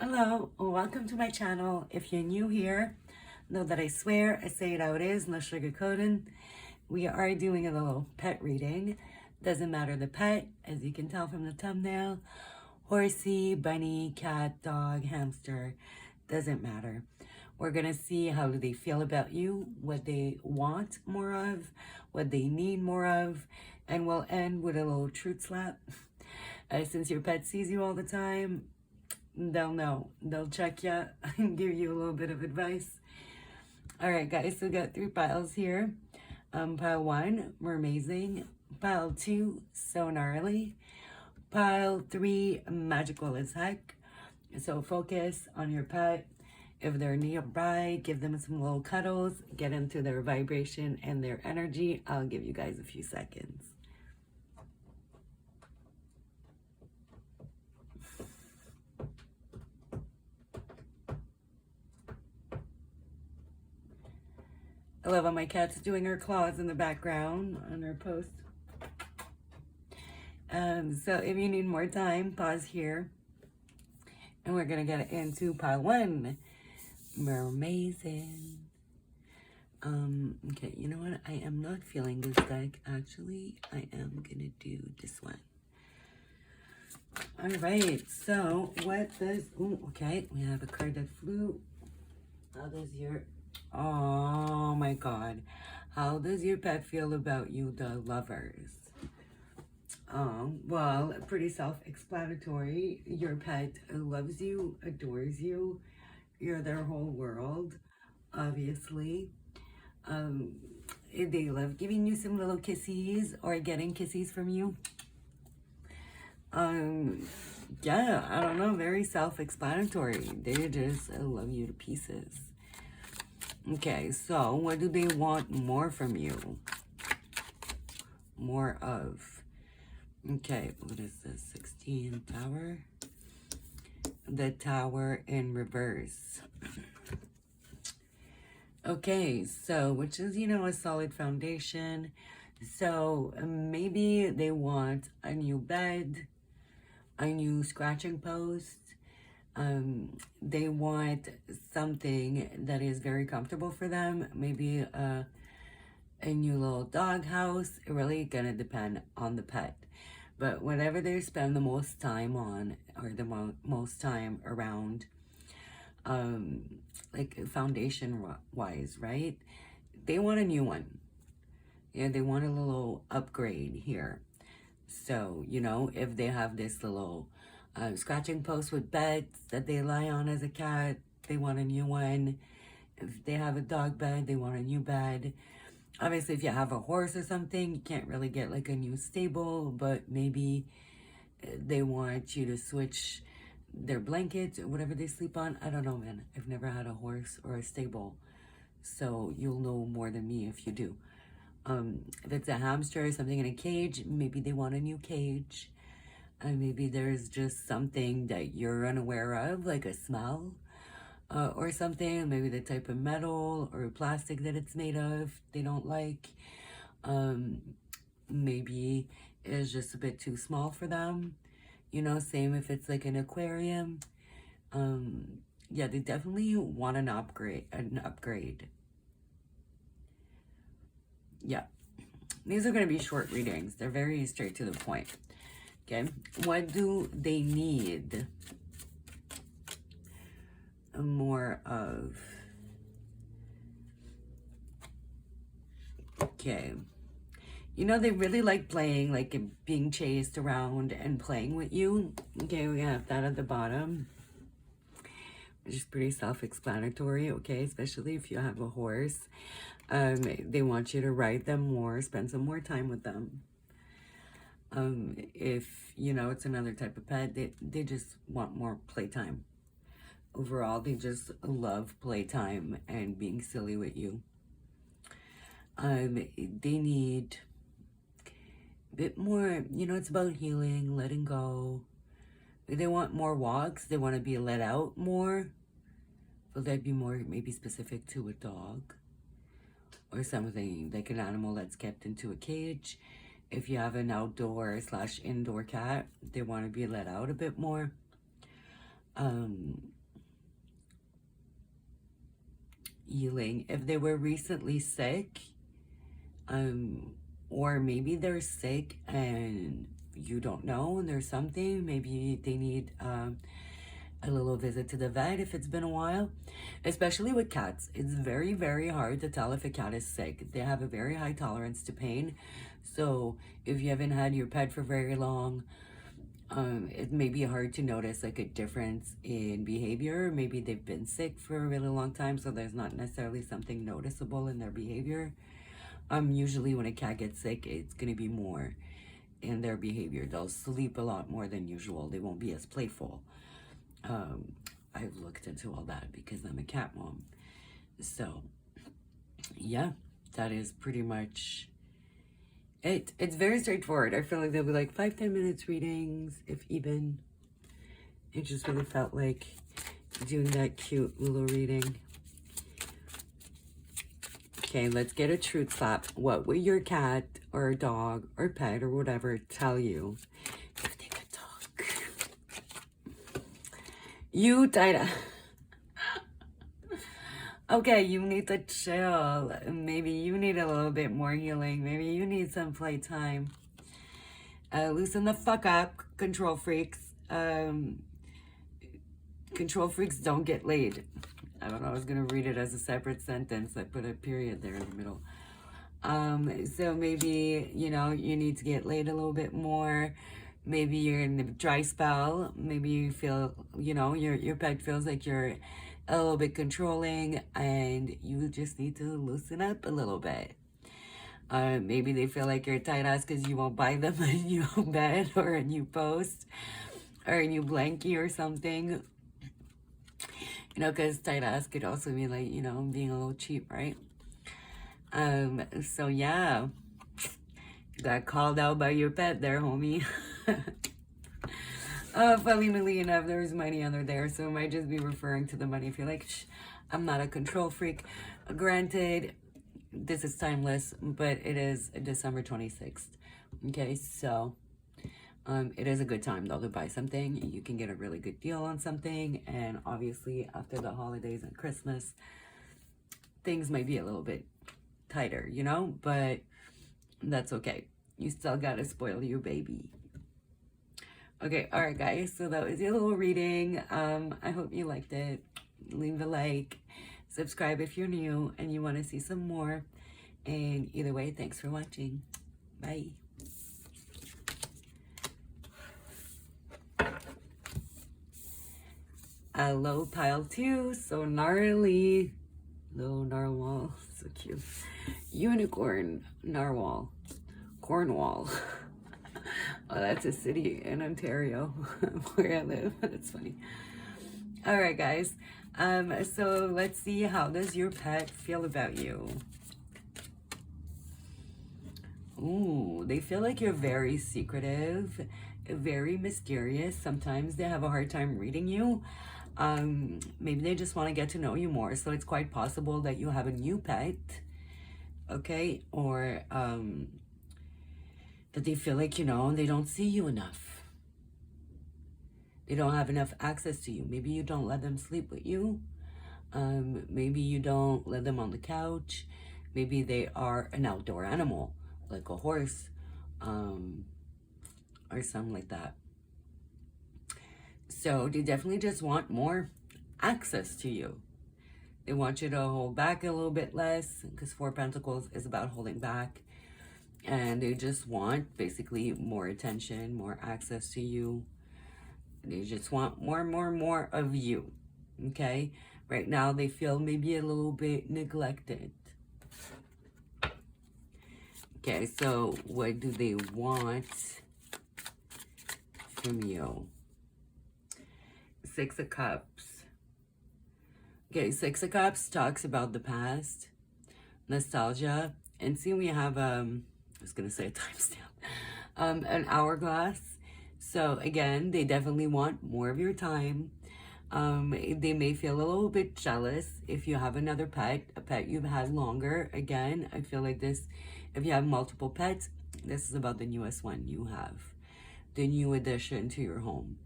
Hello, welcome to my channel. If you're new here, know that I swear I say it how it is, no sugarcoating. We are doing a little pet reading. Doesn't matter the pet, as you can tell from the thumbnail. Horsey, bunny, cat, dog, hamster, doesn't matter. We're gonna see how do they feel about you, what they want more of, what they need more of, and we'll end with a little truth slap. Since your pet sees you all the time, they'll know. They'll check you and give you a little bit of advice. All right, guys, so we got 3 piles here. Pile 1, we're amazing. Pile 2, so gnarly. Pile 3, magical as heck. So focus on your pet. If they're nearby, give them some little cuddles. Get into their vibration and their energy. I'll give you guys a few seconds. I love how my cat's doing her claws in the background on her post. So if you need more time, pause here. And we're going to get into pile 1. We're amazing. Okay, you know what? I am not feeling this deck. Actually, I am going to do this one. All right, so what does... Ooh, okay, we have a card that flew. How does your... Oh my God. How does your pet feel about you, the lovers? Well, pretty self-explanatory. Your pet loves you, adores you. You're their whole world, obviously. They love giving you some little kisses or getting kisses from you. Yeah, I don't know, very self-explanatory. They just love you to pieces. Okay, so what do they want more from you? More of. Okay, what is this? 16 Tower? The Tower in reverse. Okay, so which is, you know, a solid foundation. So maybe they want a new bed, a new scratching post. They want something that is very comfortable for them. Maybe a new little dog house. It really gonna depend on the pet. But whatever they spend the most time on, or the most time around, like foundation wise, right? They want a new one. Yeah, they want a little upgrade here. So, you know, if they have this little scratching post with beds that they lie on as a cat, they want a new one. If they have a dog bed, they want a new bed. Obviously, if you have a horse or something, you can't really get like a new stable, but maybe they want you to switch their blankets or whatever they sleep on. I don't know, man. I've never had a horse or a stable, so you'll know more than me if you do. If it's a hamster or something in a cage, maybe they want a new cage. And maybe there's just something that you're unaware of, like a smell. Or something, maybe the type of metal or plastic that it's made of, they don't like. Maybe it's just a bit too small for them. You know, same if it's like an aquarium. Yeah, they definitely want an upgrade. Yeah. These are going to be short readings. They're very straight to the point. Okay. What do they need more of? Okay. You know, they really like playing, like being chased around and playing with you. Okay, we have that at the bottom, which is pretty self-explanatory, okay? Especially if you have a horse. They want you to ride them more, spend some more time with them. If, you know, it's another type of pet, they just want more playtime. Overall, they just love playtime and being silly with you. They need a bit more, you know, it's about healing, letting go. They want more walks. They want to be let out more. Will that be more maybe specific to a dog? Or something like an animal that's kept into a cage. If you have an outdoor / indoor cat, they want to be let out a bit more. healing. If they were recently sick, or maybe they're sick and you don't know and there's something, maybe they need a little visit to the vet if it's been a while. Especially with cats, it's very, very hard to tell if a cat is sick. They have a very high tolerance to pain. So if you haven't had your pet for very long, it may be hard to notice like a difference in behavior. Maybe they've been sick for a really long time, so there's not necessarily something noticeable in their behavior. Usually when a cat gets sick, it's gonna be more in their behavior. They'll sleep a lot more than usual. They won't be as playful. I've looked into all that because I'm a cat mom. So yeah, that is pretty much it. It's very straightforward. I feel like there'll be like 5-10 minutes readings, if even. It just really felt like doing that cute little reading. Okay, let's get a truth slap. What will your cat or dog or pet or whatever tell you if they could talk? You tied. Okay, you need to chill. Maybe you need a little bit more healing. Maybe you need some playtime. Loosen the fuck up, control freaks. Control freaks don't get laid. I don't know, I was gonna read it as a separate sentence. I put a period there in the middle. So maybe, you know, you need to get laid a little bit more. Maybe you're in a dry spell. Maybe you feel, you know, your pet feels like you're a little bit controlling and you just need to loosen up a little bit. Maybe they feel like you're a tight ass because you won't buy them a new bed or a new post or a new blankie or something. You know, because tight ass could also be like, you know, being a little cheap, right? So yeah, you got called out by your pet there, homie. Funnily enough, there's money under there, so it might just be referring to the money. If you're like, shh, I'm not a control freak. Granted, this is timeless, but it is December 26th. Okay, so it is a good time though to buy something. You can get a really good deal on something, and obviously after the holidays and Christmas, things might be a little bit tighter, you know, but that's okay. You still gotta spoil your baby. Okay, all right, guys, so that was your little reading. I hope you liked it. Leave a like, subscribe if you're new and you want to see some more. And either way, thanks for watching. Bye. Hello, pile 2. So gnarly. Little narwhal. So cute. Unicorn narwhal. Cornwall. Oh, that's a city in Ontario where I live. That's funny. All right, guys. So let's see, how does your pet feel about you? Ooh, they feel like you're very secretive, very mysterious. Sometimes they have a hard time reading you. Maybe they just want to get to know you more. So it's quite possible that you have a new pet, okay? Or that they feel like, you know, they don't see you enough. They don't have enough access to you. Maybe you don't let them sleep with you. Maybe you don't let them on the couch. Maybe they are an outdoor animal, like a horse, or something like that. So they definitely just want more access to you. They want you to hold back a little bit less, because 4 Pentacles is about holding back. And they just want basically more attention, more access to you. They just want more of you. Okay? Right now they feel maybe a little bit neglected. Okay, so what do they want from you? 6 of Cups. Okay, 6 of Cups talks about the past, nostalgia, and see, we have I was gonna say a timestamp, an hourglass. So again, they definitely want more of your time. They may feel a little bit jealous if you have another pet, a pet you've had longer. Again, I feel like this, if you have multiple pets, this is about the newest one you have, the new addition to your home.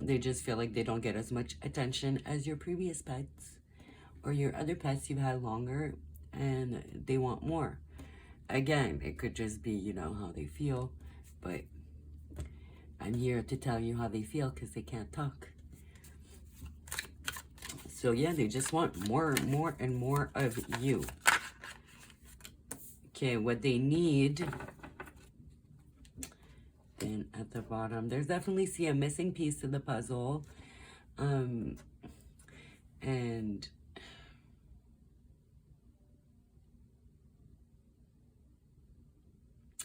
They just feel like they don't get as much attention as your previous pets, or your other pets you've had longer and they want more. Again, it could just be, you know, how they feel, but I'm here to tell you how they feel because they can't talk. So yeah, they just want more and more of you. Okay, what they need, then at the bottom, there's definitely see a missing piece to the puzzle. And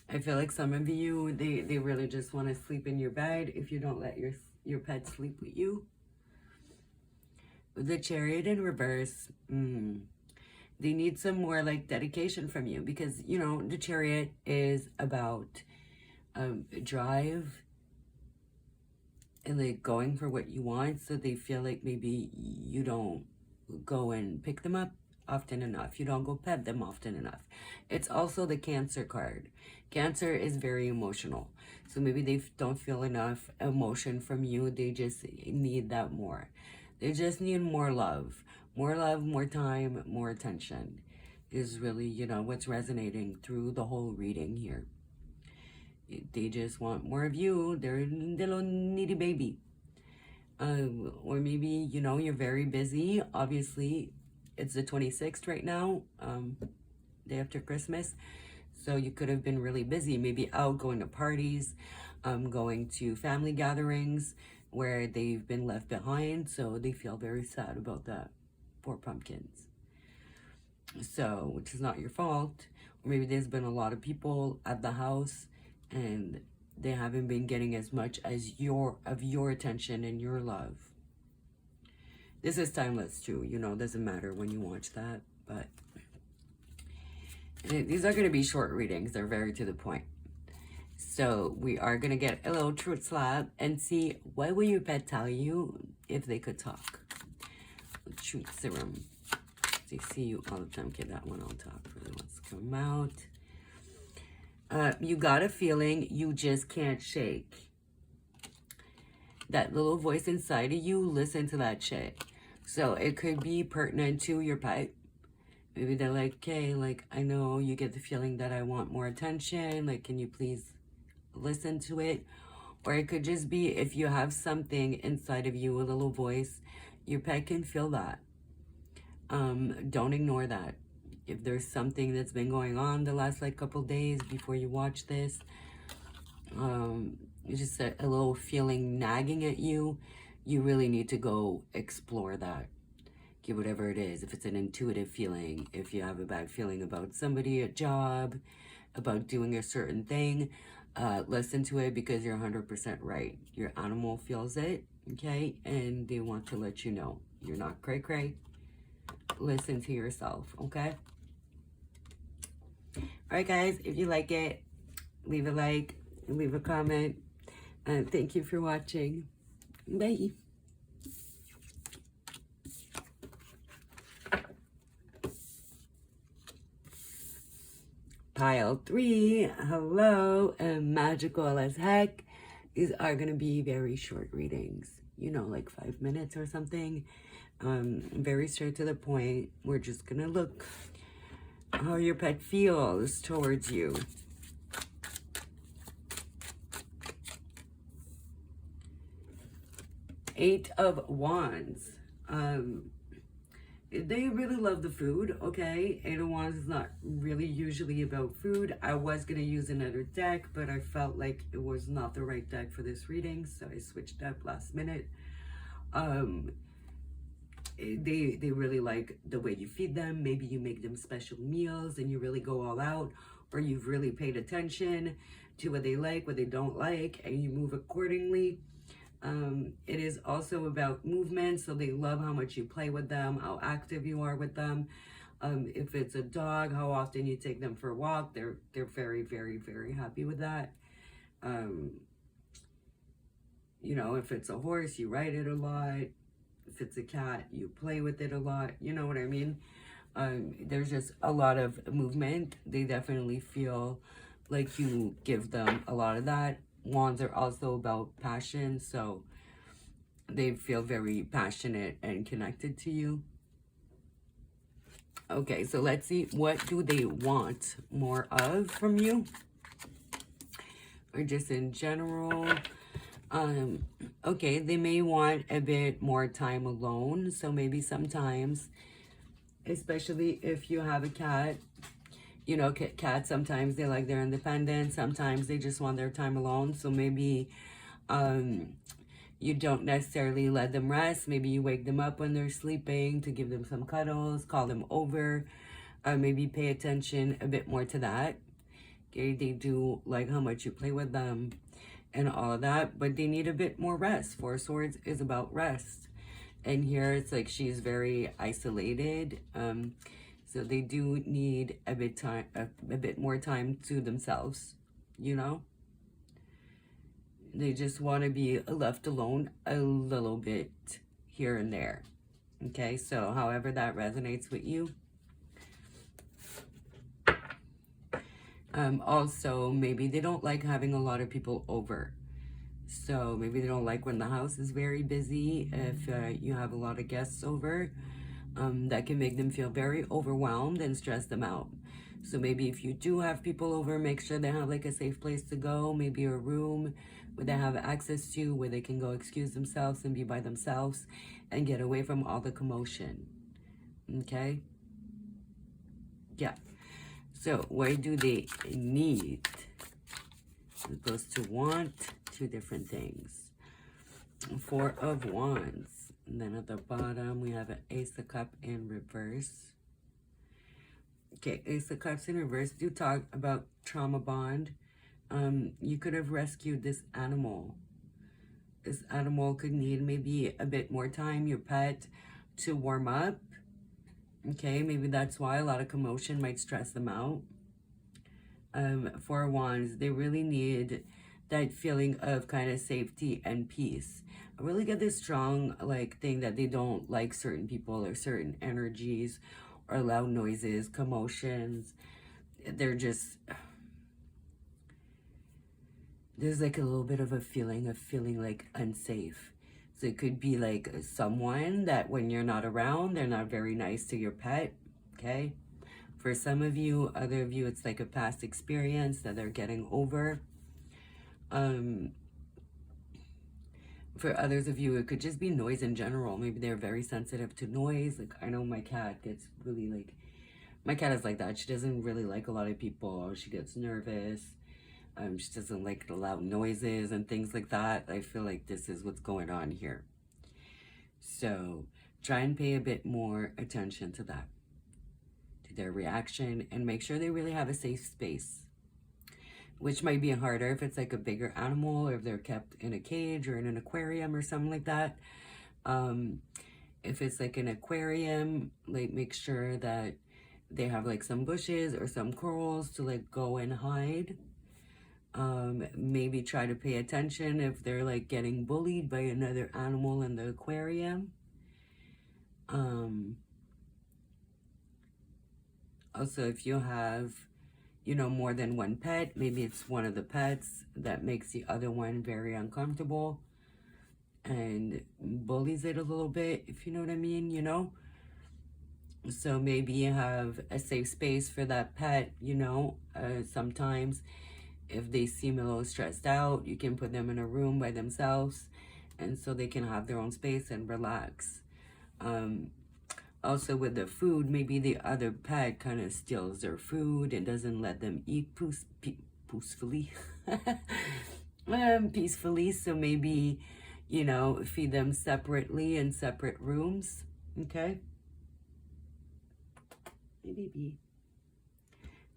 I feel like some of you, they really just want to sleep in your bed if you don't let your pet sleep with you. The Chariot in reverse, they need some more like dedication from you because, you know, the Chariot is about drive and like going for what you want, so they feel like maybe you don't go and pick them up often enough. You don't go pet them often enough. It's also the Cancer card. Cancer is very emotional. So maybe they don't feel enough emotion from you. They just need that more. They just need more love. More love, more time, more attention is really, you know, what's resonating through the whole reading here. They just want more of you. They're a little needy baby. Or maybe, you know, you're very busy. Obviously, it's the 26th right now, day after Christmas. So you could have been really busy, maybe out going to parties, going to family gatherings where they've been left behind. So they feel very sad about that. Poor pumpkins. So, which is not your fault. Or maybe there's been a lot of people at the house and they haven't been getting as much as your attention and your love. This is timeless too, you know, doesn't matter when you watch that, but these are going to be short readings. They're very to the point. So we are going to get a little truth slab and see what will your pet tell you if they could talk. Truth serum. They see you all the time. Okay, that one on top really wants to come out. You got a feeling you just can't shake. That little voice inside of you, listen to that shit. So it could be pertinent to your pet. Maybe they're like, okay, like, I know you get the feeling that I want more attention. Like, can you please listen to it? Or it could just be if you have something inside of you, a little voice, your pet can feel that. Don't ignore that. If there's something that's been going on the last like couple days before you watch this, just a little feeling nagging at you, you really need to go explore that. Get whatever it is. If it's an intuitive feeling, if you have a bad feeling about somebody, a job, about doing a certain thing, listen to it because you're 100% right. Your animal feels it, okay? And they want to let you know you're not cray-cray. Listen to yourself, okay? All right, guys, if you like it, leave a like, leave a comment. Thank you for watching. Bye. Pile 3, hello, and magical as heck. These are going to be very short readings, you know, like 5 minutes or something. Very straight to the point. We're just going to look how your pet feels towards you. Eight of Wands. They really love the food, okay? Eight of Wands is not really usually about food. I was going to use another deck, but I felt like it was not the right deck for this reading, so I switched up last minute. They really like the way you feed them. Maybe you make them special meals and you really go all out, or you've really paid attention to what they like, what they don't like, and you move accordingly. It is also about movement, so they love how much you play with them, how active you are with them. If it's a dog, how often you take them for a walk. They're very, very, very happy with that. You know, if it's a horse, you ride it a lot. If it's a cat, you play with it a lot. You know what I mean? There's just a lot of movement. They definitely feel like you give them a lot of that. Wands are also about passion, so they feel very passionate and connected to you. Okay, so let's see, what do they want more of from you? Or just in general? Okay, they may want a bit more time alone. So maybe sometimes, especially if you have a cat, you know, cats, sometimes they like their independence. Sometimes they just want their time alone. So maybe you don't necessarily let them rest. Maybe you wake them up when they're sleeping to give them some cuddles, call them over, maybe pay attention a bit more to that. Okay, they do like how much you play with them and all of that, but they need a bit more rest. Four Swords is about rest. And here it's like she's very isolated. So they do need a bit more time to themselves, you know? They just want to be left alone a little bit here and there. Okay, so however that resonates with you. Also, maybe they don't like having a lot of people over. So maybe they don't like when the house is very busy. If you have a lot of guests over, that can make them feel very overwhelmed and stress them out. So maybe if you do have people over, make sure they have like a safe place to go, maybe a room where they have access to, where they can go excuse themselves and be by themselves and get away from all the commotion. Okay? Yeah. So what do they need? It goes to want, two different things. Four of Wands. And then at the bottom, we have an Ace of Cups in reverse. Okay, Ace of Cups in reverse. Do talk about trauma bond. You could have rescued this animal. This animal could need maybe a bit more time, your pet, to warm up. Okay, maybe that's why a lot of commotion might stress them out. Four of Wands, they really need that feeling of kind of safety and peace. I really get this strong like thing that they don't like certain people or certain energies or loud noises, commotions. They're just, there's like a little bit of a feeling of feeling like unsafe. So it could be like someone that when you're not around, they're not very nice to your pet, okay? For some of you, other of you, it's like a past experience that they're getting over. For others of you, it could just be noise in general. Maybe they're very sensitive to noise. Like, I know my cat gets really like, my cat is like that. She doesn't really like a lot of people. She gets nervous. She doesn't like the loud noises and things like that. I feel like this is what's going on here. So try and pay a bit more attention to that, to their reaction, and make sure they really have a safe space, which might be harder if it's like a bigger animal or if they're kept in a cage or in an aquarium or something like that. If it's like an aquarium, like make sure that they have like some bushes or some corals to like go and hide. Maybe try to pay attention if they're like getting bullied by another animal in the aquarium. Also, if you have, you know, more than one pet, maybe it's one of the pets that makes the other one very uncomfortable and bullies it a little bit, if you know what I mean, you know? So maybe you have a safe space for that pet, you know? Sometimes if they seem a little stressed out, you can put them in a room by themselves and so they can have their own space and relax. Also with the food, maybe the other pet kind of steals their food and doesn't let them eat peacefully. Peacefully. So maybe, you know, feed them separately in separate rooms. Okay? Hey, baby.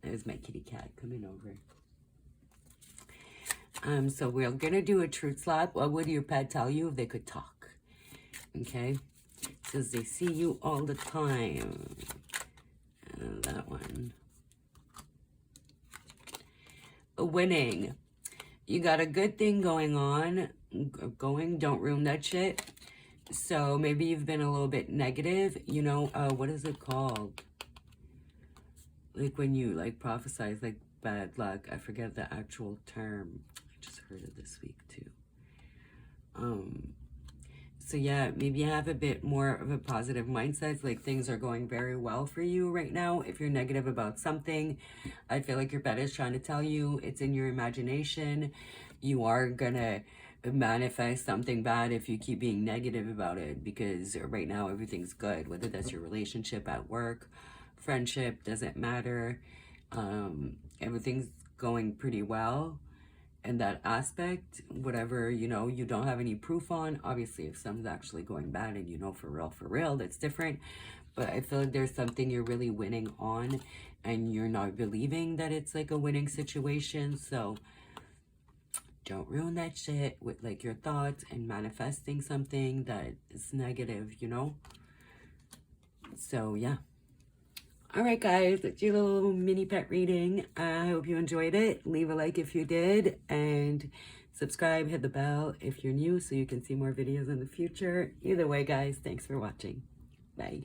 There's my kitty cat coming over. So we're gonna do a truth slap. What would your pet tell you if they could talk? Okay? Says they see you all the time. And that one. Winning. You got a good thing going on. Don't ruin that shit. So maybe you've been a little bit negative. You know, what is it called? Like when you like prophesize like bad luck. I forget the actual term. I just heard it this week too. So yeah, maybe have a bit more of a positive mindset. Like things are going very well for you right now. If you're negative about something, I feel like your bed is trying to tell you it's in your imagination. You are gonna manifest something bad if you keep being negative about it, because right now everything's good, whether that's your relationship, at work, friendship, doesn't matter. Everything's going pretty well in that aspect. Whatever, you know, you don't have any proof on, obviously if something's actually going bad and you know for real, that's different. But I feel like there's something you're really winning on and you're not believing that it's like a winning situation. So don't ruin that shit with like your thoughts and manifesting something that is negative, you know? So yeah. All right, guys, that's your little mini pet reading. I hope you enjoyed it. Leave a like if you did, and subscribe, hit the bell if you're new so you can see more videos in the future. Either way, guys, thanks for watching. Bye.